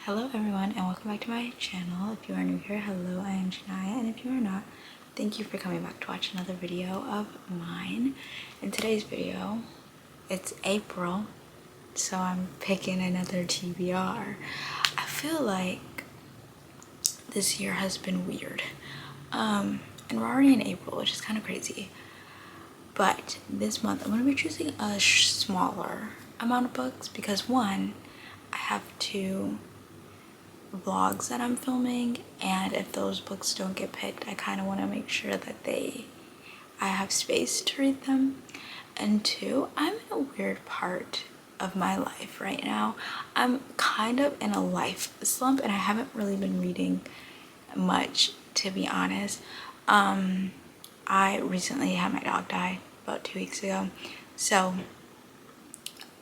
Hello everyone and welcome back to my channel. If you are new here, hello, I am Janaya, and if you are not, thank you for coming back to watch another video of mine. In today's video, it's April, so I'm picking another TBR. I feel like this year has been weird. And we're already in April, which is kind of crazy. But this month I'm going to be choosing a smaller amount of books because one, I have to vlogs that I'm filming, and if those books don't get picked, I kind of want to make sure that I have space to read them. And two, I'm in a weird part of my life right now. I'm kind of in a life slump and I haven't really been reading much, to be honest. I recently had my dog die about 2 weeks ago, so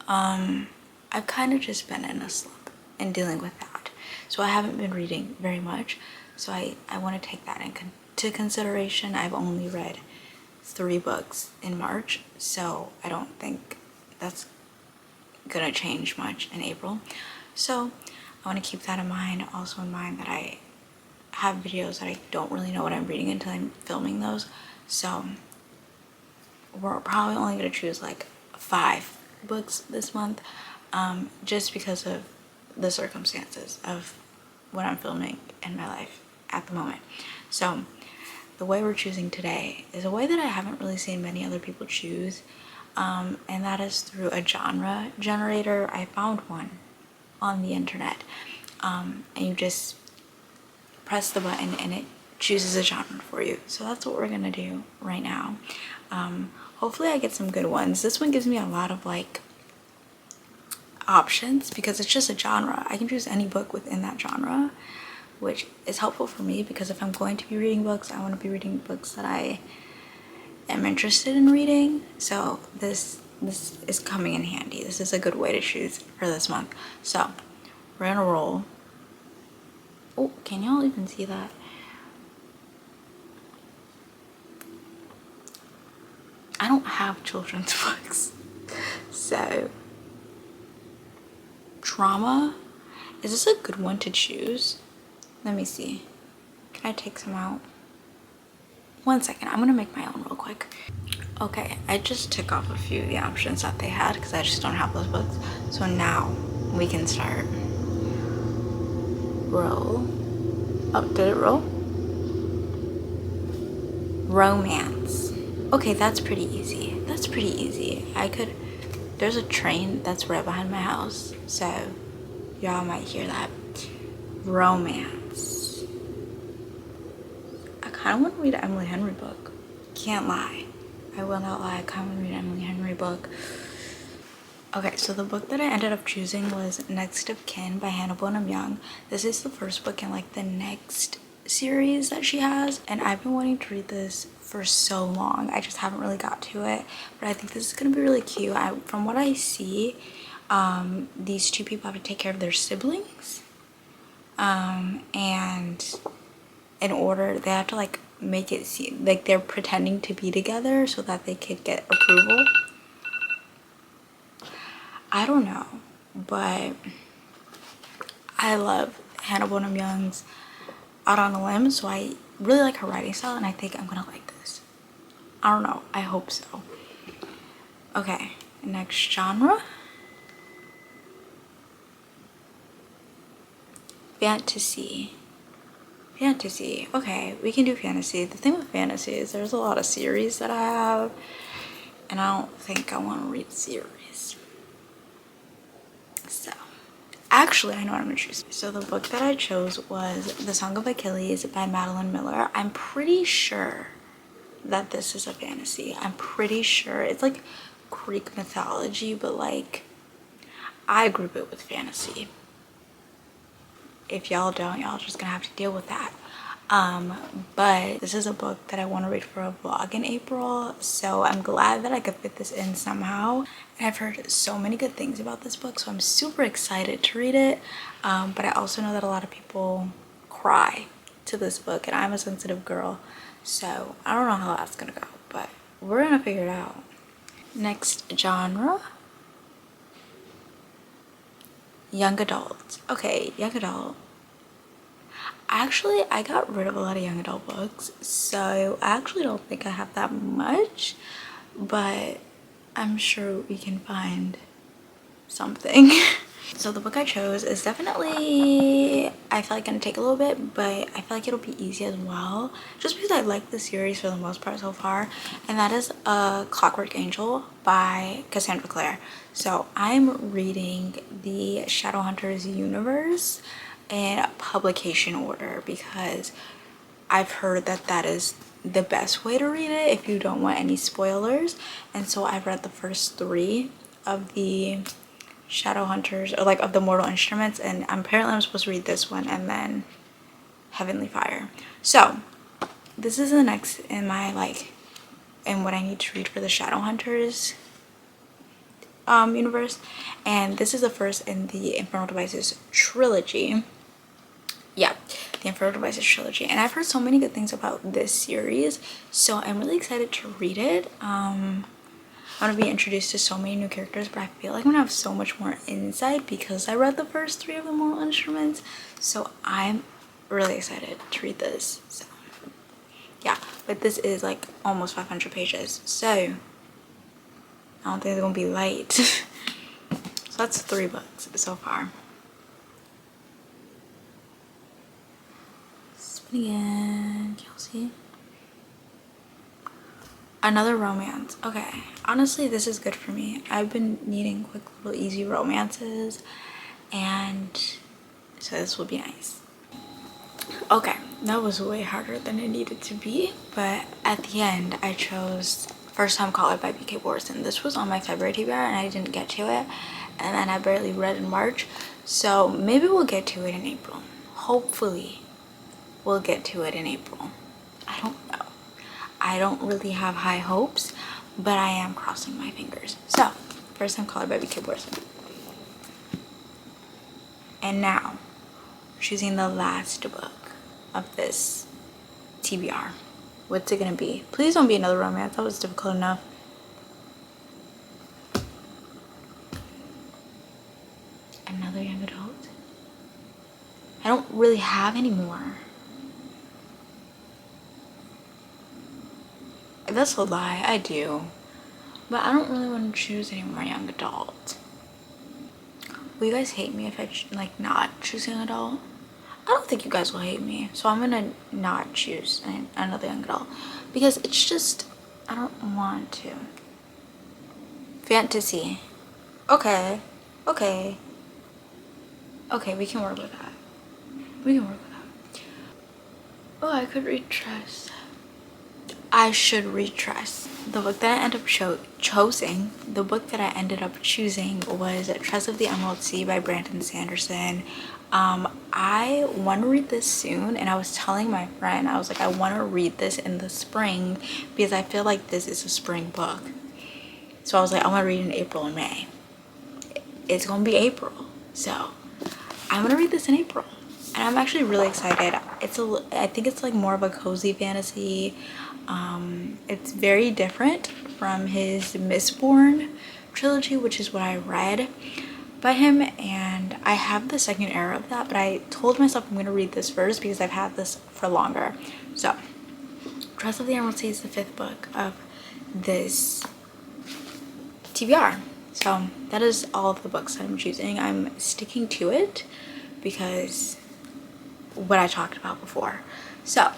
I've kind of just been in a slump and dealing with that. So I haven't been reading very much, so I want to take that into consideration. I've only read 3 books in March, so I don't think that's gonna change much in April. So I want to keep that in mind. Also in mind that I have videos that I don't really know what I'm reading until I'm filming those, so we're probably only going to choose like 5 books this month, just because of the circumstances of what I'm filming in my life at the moment. So the way we're choosing today is a way that I haven't really seen many other people choose, and that is through a genre generator. I found one on the internet, and you just press the button and it chooses a genre for you. So that's what we're gonna do right now. Hopefully I get some good ones. This one gives me a lot of like options because it's just a genre. I can choose any book within that genre, which is helpful for me because if I'm going to be reading books, I want to be reading books that I am interested in reading. So this is coming in handy. This is a good way to choose for this month. So we're gonna roll. Oh, can y'all even see that? I don't have children's books, so drama, is this a good one to choose? Let me see. Can I take some out? 1 second, I'm gonna make my own real quick. Okay, I just took off a few of the options that they had because I just don't have those books. So now we can start. Roll. Oh, did it roll? Romance. Okay, that's pretty easy. That's pretty easy. There's a train that's right behind my house, so y'all might hear that. Romance. I kind of want to read an Emily Henry book. Can't lie. I will not lie. I kind of want to read an Emily Henry book. Okay, so the book that I ended up choosing was Next of Kin by Bonam-Young. This is the first book in like the Next series that she has, and I've been wanting to read this for so long. I just haven't really got to it, but I think this is gonna be really cute. From what I see, these 2 people have to take care of their siblings, and in order they have to like make it seem like they're pretending to be together so that they could get approval. I don't know, but I love Bonam-Young's Out on a Limb, so I really like her writing style and I think I'm gonna like this. I don't know, I hope so. Okay, next genre. Fantasy. Fantasy. Okay, we can do fantasy. The thing with fantasy is there's a lot of series that I have, and I don't think I want to read series. So, actually, I know what I'm gonna choose. So the book that I chose was The Song of Achilles by Madeline Miller. I'm pretty sure that this is a fantasy. I'm pretty sure it's like Greek mythology, but like I group it with fantasy. If y'all don't, y'all just gonna have to deal with that. But this is a book that I want to read for a vlog in April, so I'm glad that I could fit this in somehow. And I've heard so many good things about this book, so I'm super excited to read it. But I also know that a lot of people cry to this book, and I'm a sensitive girl, so I don't know how that's gonna go, but we're gonna figure it out. Next genre. young adult. Okay, young adult. Actually, I got rid of a lot of young adult books, so I actually don't think I have that much, but I'm sure we can find something. So the book I chose is definitely, I feel like, gonna take a little bit, but I feel like it'll be easy as well, just because I like the series for the most part so far, and that is Clockwork Angel by Cassandra Clare. So I'm reading the Shadowhunters universe in publication order because I've heard that that is the best way to read it if you don't want any spoilers. And so I've read the first 3 of the Shadowhunters, or like of the Mortal Instruments, and apparently I'm supposed to read this one and then Heavenly Fire. So this is the next in my in what I need to read for the Shadowhunters universe, and this is the first in the Infernal Devices trilogy. Yeah, the Infernal Devices trilogy, and I've heard so many good things about this series, so I'm really excited to read it. I'm gonna be introduced to so many new characters, but I feel like I'm gonna have so much more insight because I read the first 3 of the Mortal Instruments, so I'm really excited to read this. So yeah, but this is like almost 500 pages, so I don't think it's gonna be light. So that's 3 books so far. Spin again, Kelsey. Another romance. Okay, honestly, this is good for me. I've been needing quick little easy romances, and so this will be nice. Okay, that was way harder than it needed to be, but at the end I chose First Time Caller by B.K. Borson. This was on my February TBR and I didn't get to it, and then I barely read in March, so maybe we'll get to it in April. Hopefully we'll get to it in April. I don't know. I don't really have high hopes, but I am crossing my fingers. So, First Time Caller by B.K. Borson. And now, choosing the last book of this TBR. What's it gonna be? Please don't be another romance. That was difficult enough. Another young adult? I don't really have any more. That's a lie, I do. But I don't really want to choose any more young adult. Will you guys hate me if I not choose young adult? I don't think you guys will hate me, so I'm gonna not choose another young adult because it's just, I don't want to. Fantasy. Okay, okay, okay, we can work with that. We can work with that. Oh, I could read Trust. I should read Trust. The book that I ended up choosing was Trust of the Emerald Sea by Brandon Sanderson. I want to read this soon, and I was telling my friend, I was like, I want to read this in the spring because I feel like this is a spring book. So I was like, I want to read it in April and May. It's gonna be April, so I'm gonna read this in April, and I'm actually really excited. I think it's like more of a cozy fantasy. It's very different from his Mistborn trilogy, which is what I read by him, and I have the second era of that, but I told myself I'm going to read this first because I've had this for longer. So Trust of the Emerald Sea is the 5th book of this TBR. So that is all of the books that I'm choosing. I'm sticking to it because what I talked about before. So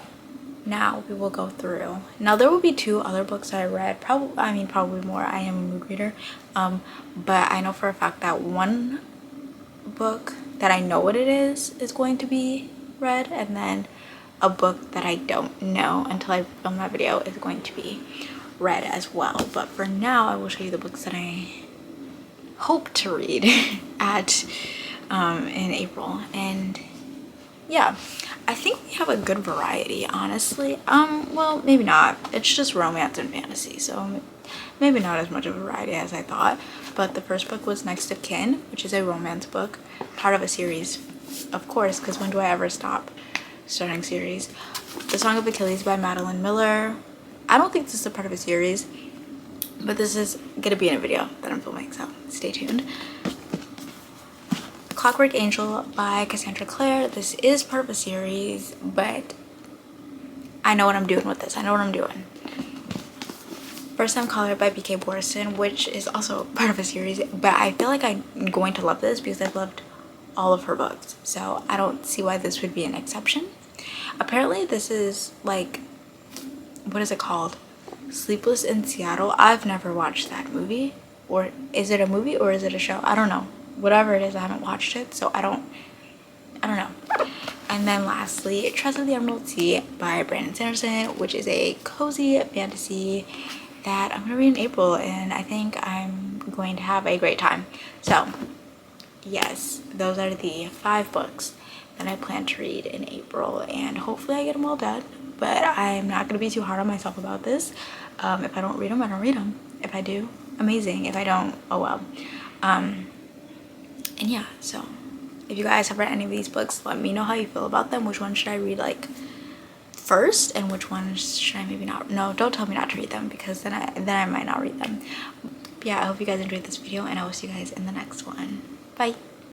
now we will go through. Now there will be 2 other books that I read, probably more. I am a mood reader, but I know for a fact that one book that I know what it is going to be read, and then a book that I don't know until I film that video is going to be read as well. But for now, I will show you the books that I hope to read in April. And yeah, I think we have a good variety, honestly. Well, maybe not. It's just romance and fantasy, so maybe not as much of a variety as I thought. But the first book was Next of Kin, which is a romance book, part of a series, of course, because when do I ever stop starting series? The Song of Achilles by Madeline Miller. I don't think this is a part of a series, but this is gonna be in a video that I'm filming, so stay tuned. Clockwork Angel by Cassandra Clare. This is part of a series, but I know what I'm doing with this. I know what I'm doing. First Time Caller by B.K. Borison, which is also part of a series, but I feel like I'm going to love this because I've loved all of her books, so I don't see why this would be an exception. Apparently this is like, what is it called? Sleepless in Seattle. I've never watched that movie. Or is it a movie or is it a show? I don't know. Whatever it is, I haven't watched it, so I don't know. And then lastly, Trust of the Emerald Sea by Brandon Sanderson, which is a cozy fantasy that I'm gonna read in April, and I think I'm going to have a great time. So yes, those are the 5 books that I plan to read in April, and hopefully I get them all done, but I'm not gonna be too hard on myself about this. If I don't read them, I don't read them. If I do, amazing. If I don't, oh well. And yeah, so if you guys have read any of these books, let me know how you feel about them. Which one should I read like first, and which ones should I maybe not? No, don't tell me not to read them, because then I might not read them. Yeah, I hope you guys enjoyed this video, and I will see you guys in the next one. Bye.